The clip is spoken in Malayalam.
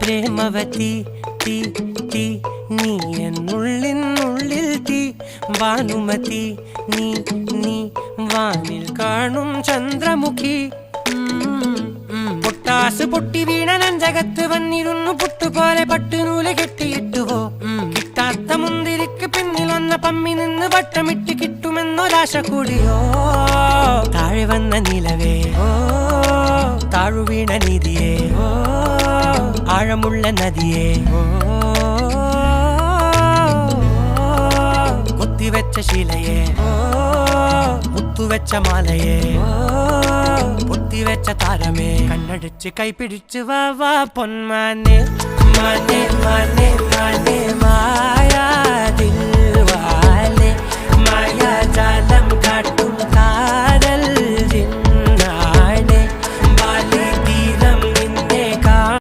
പ്രേമവതി തീ തീ നീ എന്നുള്ളിൽ തീ ഭാനുമതി നീ നീ വാനിൽ കാണും ചന്ദ്രമുഖി പൊട്ടാസ് പൊട്ടി വീണ നെഞ്ചകത്ത് വന്നിരുന്നു പുട്ടുപോലെ പട്ടുനൂല് കെട്ടിയിട്ടുവോ കിട്ടാത്ത മുന്തിരിക്ക് പിന്നിൽ വന്ന പമ്മി നിന്ന് വട്ടമിട്ട് കിട്ടുമെന്നൊരാശ കൂടിയോ താഴെ വന്ന നിലവേ താഴു വീണ നിധിയേ ആഴമുള്ള നദിയേ കൊത്തിവെച്ച ശിലയേ മുത്തുവെച്ച മാലയേ പൊത്തിവെച്ച താരമേ കണ്ണടിച്ച് കൈപിടിച്ച് വാ വാ പൊന്മാനെ മാനെ മാനെ മാനെ മായാ ദിൽവാലെ മായാജാലം കാട്ടി